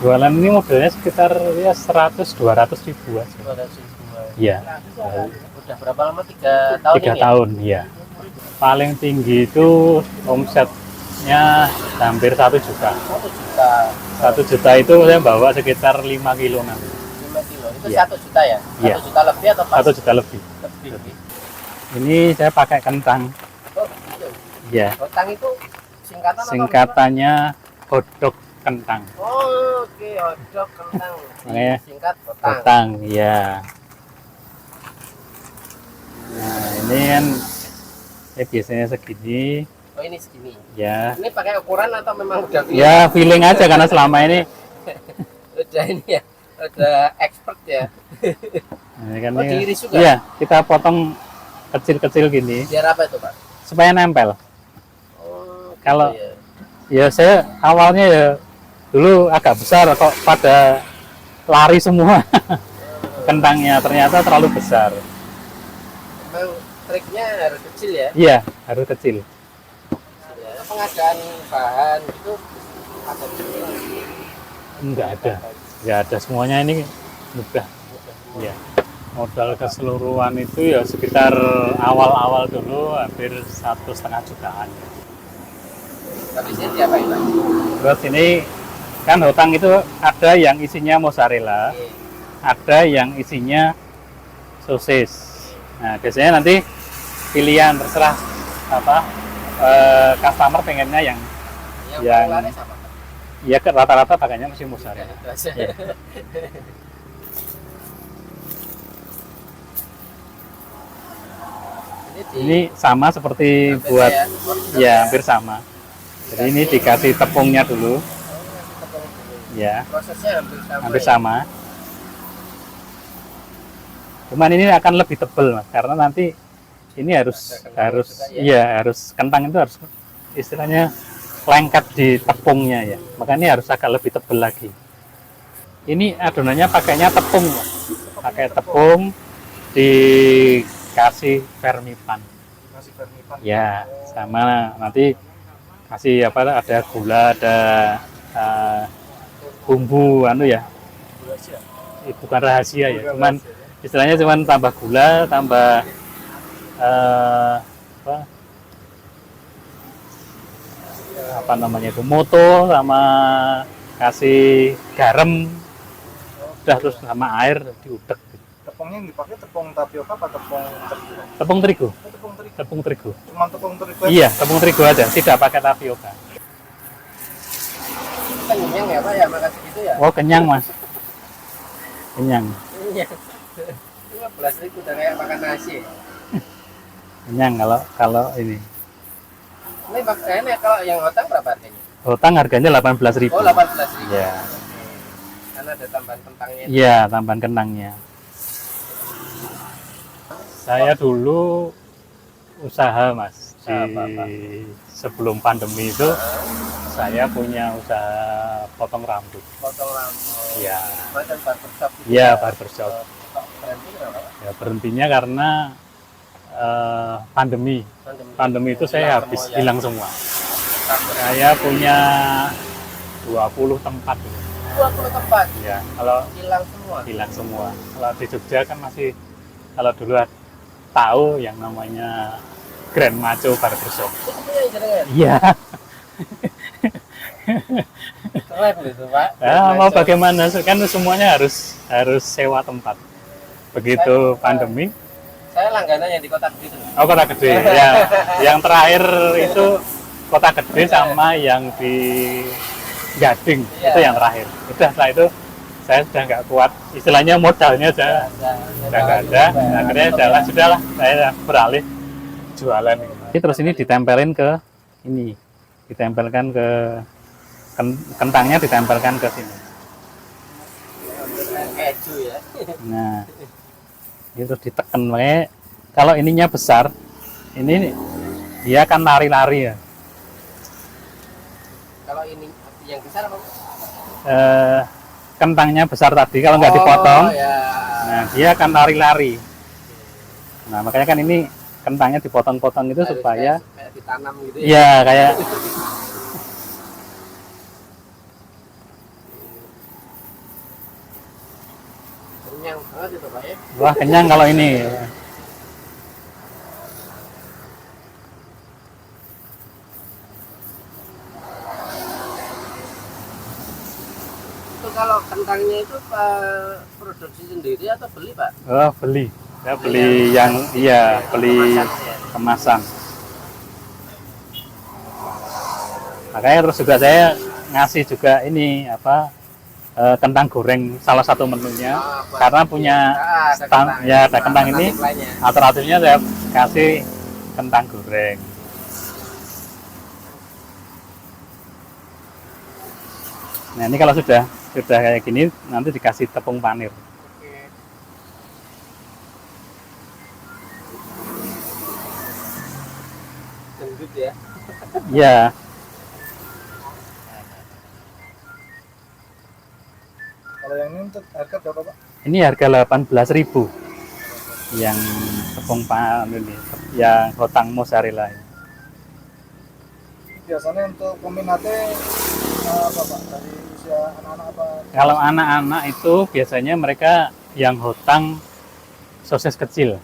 Jualan ini modelnya sekitar ya 100-200 ribu aja. 200 ribuan. Iya. Udah berapa lama? 3 tahun 3 ini? tahun, ya. Paling tinggi itu omsetnya hampir 1 juta. 1 juta. 1 juta itu saya bawa sekitar 5 kiloan. 5 kilo. Itu Iya. 1 juta ya? Iya. 1 juta lebih atau pas? 1 juta lebih. Lebih. Ini saya pakai kentang. Oh, gitu. Ya. Hotang itu singkatan atau Singkatannya hotdog kentang. apa? Oh, oke, hotdog kentang. Makanya Singkat hotang. Kentang, ya. Nah, ini kan biasanya segini, Oh, ini segini. ya. Ini pakai ukuran atau memang udah Ya, feeling aja karena selama ini udah ini ya? Udah expert ya? ini kan Oh, ini- diiris juga? Iya, kita potong kecil-kecil gini Biar apa itu, Pak? supaya nempel. Oh, gitu Kalau- ya. Ya saya awalnya ya dulu agak besar kok pada lari semua kentangnya, ternyata terlalu besar. Memang triknya harus kecil ya? Iya, harus kecil. Pengadaan bahan itu ada Enggak ada semuanya ini mudah. Ya, modal keseluruhan itu ya sekitar awal-awal dulu hampir 1,5 jutaan. tapi sini diapain, Pak? Terus ini kan hotang itu ada yang isinya mozzarella, Oke. ada yang isinya sosis. Nah, biasanya nanti pilihan terserah apa customer pengennya yang Ukurannya sama, Pak? ya rata-rata pakainya masih mozzarella. Itu aja. Ya. Ini sama seperti Hampir buat kayak original ya hampir sama. Jadi ini dikasih tepungnya dulu, tepung dulu. ya Prosesnya hampir sama. hampir ya? sama. Cuman ini akan lebih tebal mas, karena nanti ini harus Ada kentang harus juga ya? iya harus kentang itu harus istilahnya lengket di tepungnya ya, makanya harus agak lebih tebal lagi. Ini adonannya pakainya tepung, Mas. Pakai tepung dikasih vermipan. Masih vermipan. Ya, sama nanti kasih apa ada gula, ada bumbu anu ya. Bukan rahasia ya, cuman istilahnya cuman tambah gula, tambah apa namanya itu moto, sama kasih garam, udah terus sama air diudek. Tepungnya yang dipakai tepung tapioka apa tepung terigu? Tepung terigu, Oh, tepung terigu. tepung terigu. Cuma tepung terigu. Iya, tepung terigu aja, tidak pakai tapioka. Kenyang ya, Pak ya, makasih gitu ya. Oh, kenyang mas, kenyang, Iya. 15.000 udah kayak makan nasi. kenyang kalau ini. Ini pakaiannya kalau yang hotang berapa harganya? Hotang harganya 18.000. Oh, 18.000. Ya, Karena ada tambahan kentangnya. iya tambahan kentangnya. Saya dulu usaha mas di Usaha apa? sebelum pandemi itu saya punya usaha potong rambut. Potong rambut. Iya. Macam barbershop gitu. Iya, ya? barbershop. Kok berhenti kenapa, Pak? Ya berhentinya karena pandemi. Pandemi itu saya habis semua ya. hilang semua. Rambut. Saya punya 20 tempat. 20 tempat Ya, kalau hilang semua. hilang semua. Kalau di Jogja kan masih, kalau dulu tahu yang namanya Grand Macho Barbershop. Itu punya jenengan. Iya. Keren gitu, Pak. Ya, mau Macam. bagaimana? Kan semuanya harus sewa tempat. Begitu pandemi, Saya langganan yang di Kota Gede itu. oh Kota Gede. Ya, yang terakhir itu Kota Gede sama yang di Gading, Iya. itu yang terakhir. Udah setelah itu saya sudah nggak kuat, istilahnya modalnya sudah nggak ada. Akhirnya sudahlah, saya beralih jualan. Terus ini ditempelin ke ini, ditempelkan ke kentangnya, ditempelkan ke sini. Keju ya. Nah, ini terus ditekan. Makanya kalau ininya besar, ini dia akan lari-lari ya. Kalau ini yang besar apa? Kentangnya besar tadi, kalau nggak dipotong, ya. nah dia akan lari-lari. Nah makanya kan ini kentangnya dipotong-potong itu Harus supaya kayak ditanam gitu ya. ya kayak kenyang banget itu Pak ya. Wah, kenyang kalau ini. Itu kalau kentangnya itu produksi sendiri atau beli Pak? Oh, beli. Saya beli yang iya, beli Kemasan, ya? kemasan. Makanya terus juga saya ngasih juga ini apa kentang goreng salah satu menunya buat karena punya ada stang kentang. ya ada kentang ini Alternatif lainnya. alternatifnya saya kasih kentang goreng. Nah ini kalau sudah kayak gini nanti dikasih tepung panir. Oke. Gendut ya. Ya Kalau yang ini untuk harga berapa Pak? ini harga 18.000 yang tepung panir ini yang hotang mozzarella ini. Biasanya untuk peminatnya apa Pak? Dari usia anak-anak apa? Kalau anak-anak itu biasanya mereka yang hotang sosis kecil.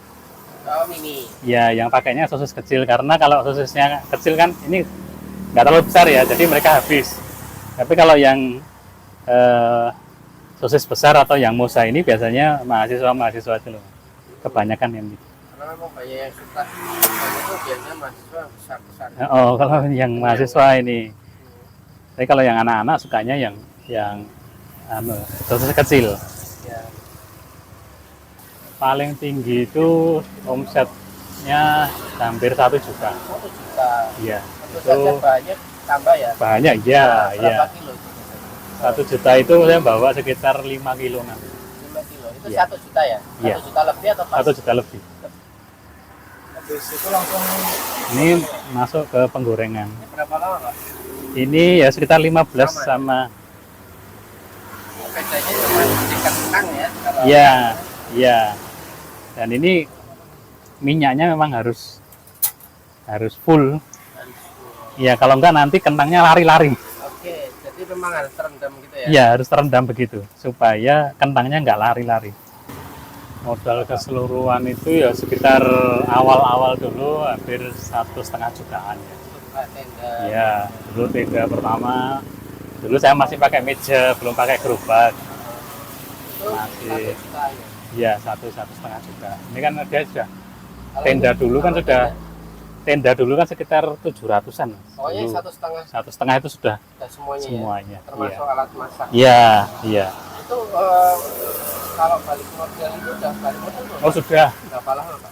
Oh mini. Ya, yang pakainya sosis kecil karena kalau sosisnya kecil kan ini nggak terlalu besar ya, jadi mereka habis. Tapi kalau yang sosis besar atau yang moza ini biasanya mahasiswa itu loh, kebanyakan yang gitu. Karena memang banyak yang suka. Banyak itu biasanya mahasiswa besar-besar. Oh, kalau yang mahasiswa ini. Tapi kalau yang anak-anak sukanya yang sosis kecil. Ya. Paling tinggi itu omsetnya hampir 1 juta. 1 juta. Iya, Tentu itu saja banyak tambah ya. banyak ya, Berapa ya. kilo itu? 1 juta itu saya bawa sekitar 5 kiloan. 5 kilo. Itu Iya. 1 juta ya? 1 Iya. juta lebih atau pas? 1 juta lebih. Habis itu langsung Ini masuk ke penggorengan. Ini berapa lama Pak? Ini ya sekitar 15 sama Bedanya cuma di kentang ya? Kalau iya, iya. Dan ini minyaknya memang harus full. Ya kalau enggak nanti kentangnya lari-lari. Oke, jadi memang harus terendam gitu ya? Iya harus terendam begitu supaya kentangnya nggak lari-lari. Modal keseluruhan itu ya sekitar awal-awal dulu hampir 1,5 jutaan ya. Untuk buka tenda. Iya dulu tenda pertama. Dulu saya masih pakai meja, belum pakai gerobak. Itu Masih. 1 juta ya? Iya 1,5 juta. Ini kan dia sudah Kalau tenda ini- dulu kan kalau sudah tenda dulu kan sekitar 700-an. Pokoknya Dulu. 1,5 1,5 itu sudah juta semuanya, semuanya. ya? Termasuk Iya. alat masak. Iya, iya. Itu kalau balik modal itu udah balik modal belum? Oh sudah Berapa lama Pak?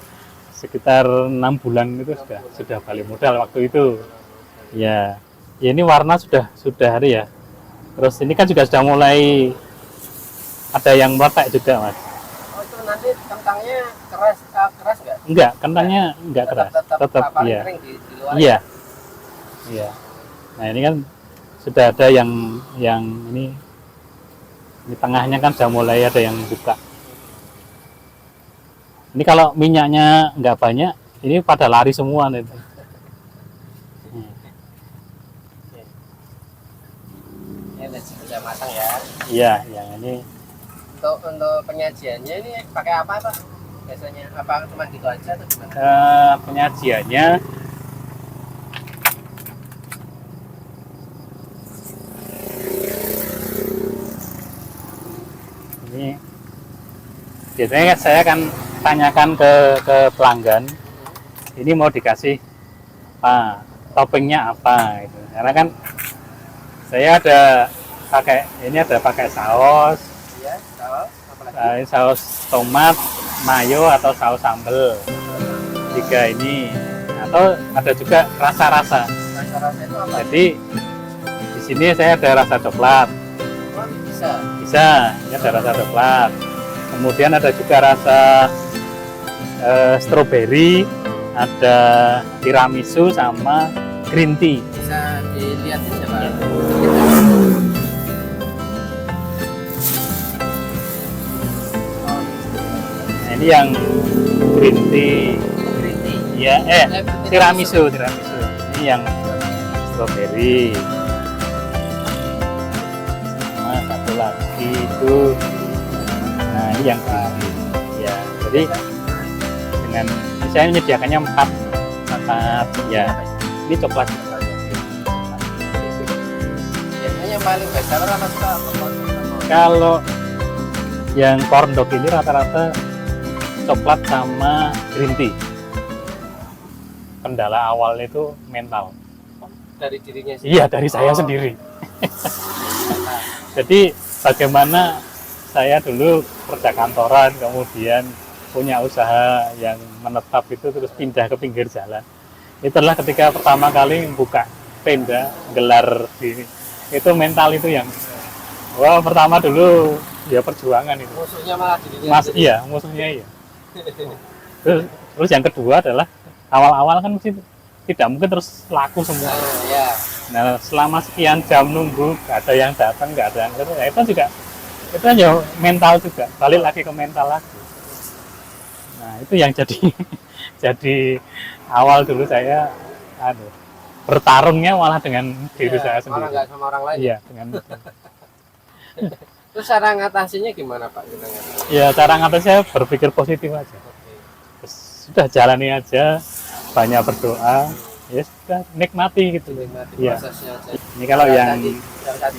sekitar 6 bulan itu sudah balik modal waktu itu. Ya, ya ini warna sudah hari ya. Terus ini kan juga sudah mulai ada yang meletak juga mas. Oh itu nanti kentangnya keras nggak? Enggak, kentangnya enggak keras. Tetap paling iya. kering di luar. Iya. Iya. Nah ini kan sudah ada yang ini tengahnya kan sudah mulai ada yang buka. Ini kalau minyaknya enggak banyak, ini pada lari semua nih. Ini sudah matang ya. Iya, yang ini Untuk penyajiannya ini pakai apa Pak? Biasanya apa cuma gitu aja atau gimana? penyajiannya ini biasanya saya akan tanyakan ke pelanggan ini mau dikasih toppingnya apa gitu. Karena kan saya ada pakai saus Iya, saus apalagi? saus tomat, mayo atau saus sambal 3 ini atau ada juga rasa-rasa. Rasa-rasa itu apa? Jadi di sini saya ada rasa coklat, Oh, bisa. ini ada rasa coklat. Kemudian ada juga rasa stroberi, ada tiramisu sama green tea. Bisa dilihatin coba. Nah, ini yang green tea. Green tea. Ya, tiramisu. Ini yang strawberry. Sama satu lagi itu, nah ini yang ini. Ya, jadi dengan saya menyediakannya empat ya. Ini coklat. Biasanya yang paling best seller apa sih Pak? Kalau yang corn dog ini rata-rata coklat sama green tea. Kendala awalnya itu mental. Dari dirinya sih. Iya, dari saya sendiri. Jadi bagaimana saya dulu kerja kantoran, kemudian punya usaha yang menetap itu terus pindah ke pinggir jalan. Itulah ketika pertama kali buka tenda, gelar di itu mental itu yang wah pertama dulu ya perjuangan itu. Musuhnya malah dirinya. Iya, musuhnya iya. Terus yang kedua adalah awal-awal kan mesti tidak mungkin terus laku semua. Ya. Nah, selama sekian jam nunggu, gak ada yang datang, gak ada yang datang, ya itu juga itu kan ya mental juga, balik lagi ke mental lagi. Nah, itu yang jadi jadi awal dulu saya bertarungnya malah dengan diri saya sendiri. Malah nggak sama orang lain. Iya, dengan Terus cara ngatasinya gimana Pak? ya cara ngatain saya berpikir positif aja. Terus, sudah jalani aja, banyak berdoa, ya sudah nikmati gitu. Nikmati Iya. prosesnya aja. Ini kalau yang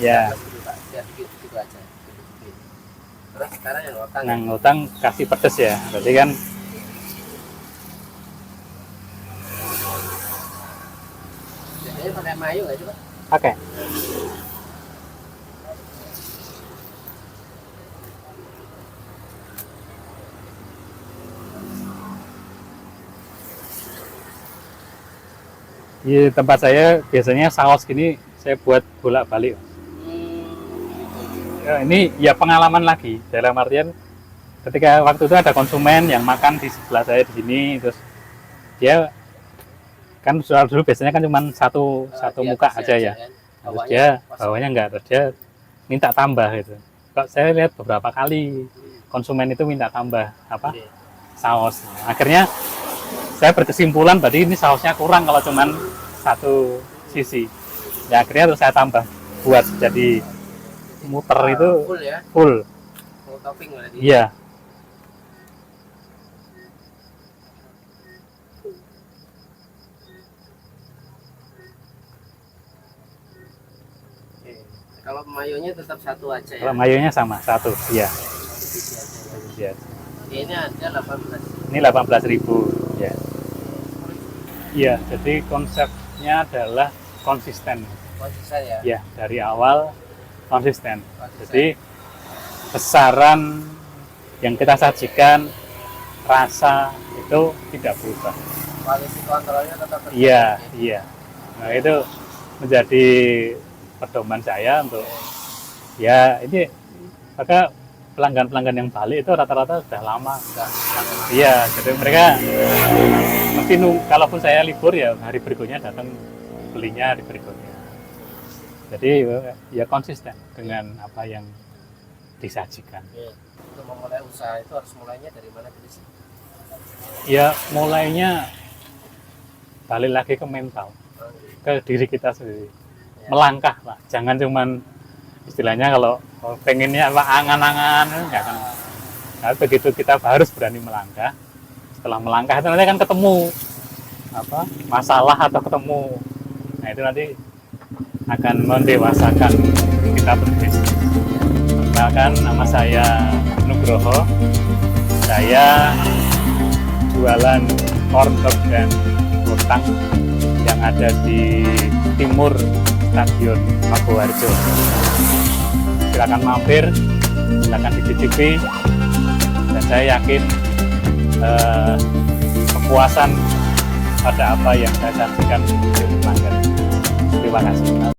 ya gitu aja. Terus sekarang yang utang. yang utang kasih pedes ya, berarti kan Biasanya pakai mayo nggak sih Pak? pakai. Di tempat saya biasanya saus gini saya buat bolak-balik. Ya, ini ya pengalaman lagi dalam artian ketika waktu itu ada konsumen yang makan di sebelah saya di sini, terus dia kan soal dulu biasanya kan cuma satu muka aja ya, terus dia bawahnya enggak, terus dia minta tambah gitu. Kok saya lihat beberapa kali konsumen itu minta tambah apa saus, akhirnya saya berkesimpulan berarti ini sausnya kurang kalau cuma satu sisi, ya akhirnya terus saya tambah buat jadi muter itu full ya, full. full topping berarti. Iya. Oke. Kalau mayonya tetap satu aja ya. Kalau mayonya sama satu, iya. Iya. Ini ada 18. Ini 18.000, ya. Iya, jadi konsepnya adalah konsisten. Konsisten ya. Ya, dari awal konsisten. Jadi besaran yang kita sajikan, rasa itu tidak berubah. Quality kontrolnya tetap terjaga. Iya, iya. Nah, itu menjadi pedoman saya untuk ya ini, maka pelanggan-pelanggan yang balik itu rata-rata sudah lama. Iya, jadi mereka mesti kalaupun saya libur ya hari berikutnya datang belinya hari berikutnya. Jadi ya konsisten dengan apa yang disajikan. Untuk memulai usaha itu harus mulainya dari mana dulu sih? Ya mulainya balik lagi ke mental, ke diri kita sendiri. Melangkah lah, jangan cuman istilahnya kalau pengennya apa angan-angan nggak akan. Nah, begitu kita harus berani melangkah. Setelah melangkah itu nanti kan ketemu apa masalah atau ketemu. Nah itu nanti akan mendewasakan kita berbisnis. Perkenalkan, nama saya Nugroho. Saya jualan corn dog dan utang yang ada di timur Stadion Maguwarjo. Silakan mampir, silakan dicicipi, dan saya yakin kepuasan pada apa yang saya sajikan untuk pelanggan. Terima kasih.